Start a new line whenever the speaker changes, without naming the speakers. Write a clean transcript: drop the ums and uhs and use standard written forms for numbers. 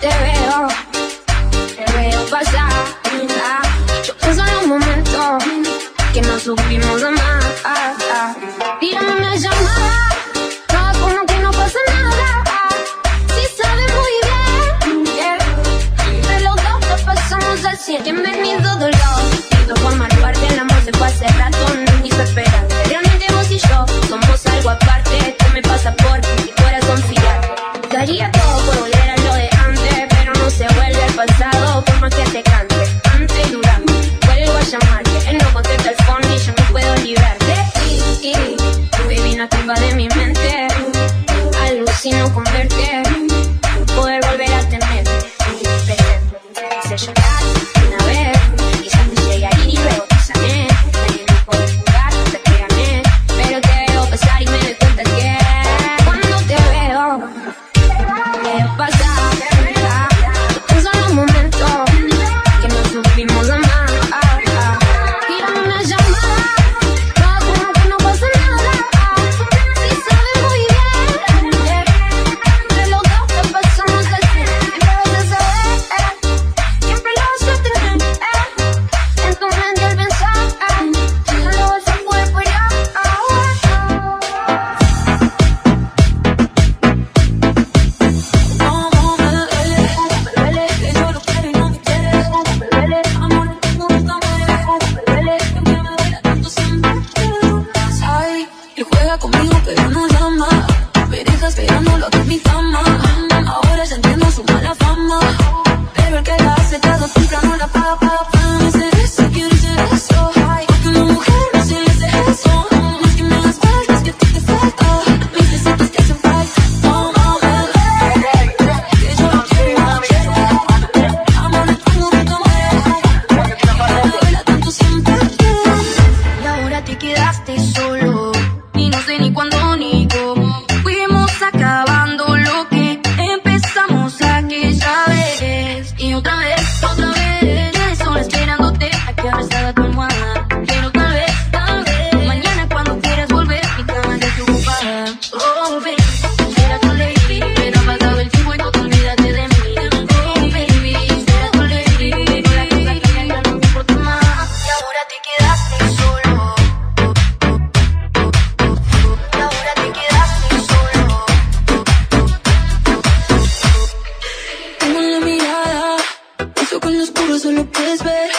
te veo pasar. Yo pienso en los momentos que no supimos amar. Tírame una llamada, como que no pasa nada. Si sabes muy bien, de los dos te pasamos al 100. Bienvenido dolor, siento formar parte, el amor se fue hace rato, no quiso esperar. Realmente vos y yo somos algo aparte, tú me pasas por mi corazón fiar. Daría todo por volver a lo de antes, pero no se vuelve al pasado por más que te cante. Antes y durante, vuelvo a llamarte, él no contesta el phone y yo no puedo librarte. Tu baby no activa de mi mente, alucino con verte, poder volver a tenerte presente. Hice llorar una vez, quizás te llegué a ir y luego te sané. Nadie me puede jugar, te te gané, pero te veo pasar y me doy cuenta que cuando te veo pasar, pienso en los momentos que no supimos amar. Tírame una llamada, como que no pasa nada. Si sabes muy bien, de los dos te pasamos al 100. Siempre vas a saber, siempre lo vas a tener en tu mente al pensar, no lo vas a poder parar.
Él juega conmigo pero no llama, me deja esperándolo aquí en mi cama. Ahora ya entiendo su mala fama, pero el que la hace tarde o temprano la paga. Me interesa, quiero ser eso, porque una mujer no se le hace eso. No es que me hagas falta, es que a ti te falta, mis besitos te hacen falta. Que yo lo quiero y no quiero, amor es como que tomé, me duela tanto siempre. Y ahora te quedaste solo, y no sé ni cuándo ni cómo fuimos acabando lo que empezamos aquella vez. Y otra vez, ya solo esperándote aquí abrazada a tu almohada. Pero tal vez, mañana cuando quieras volver, mi cama ya esté ocupada. Oh baby, será tu lady, pero ha pasado el tiempo y no te olvidaste de mí. Oh baby, será tu lady, pero la cosa cambia y ya no me importa más. Y ahora te quedaste solo, y ahora te quedaste solo. Tengo en la mirada, eso con lo oscuro solo puedes ver.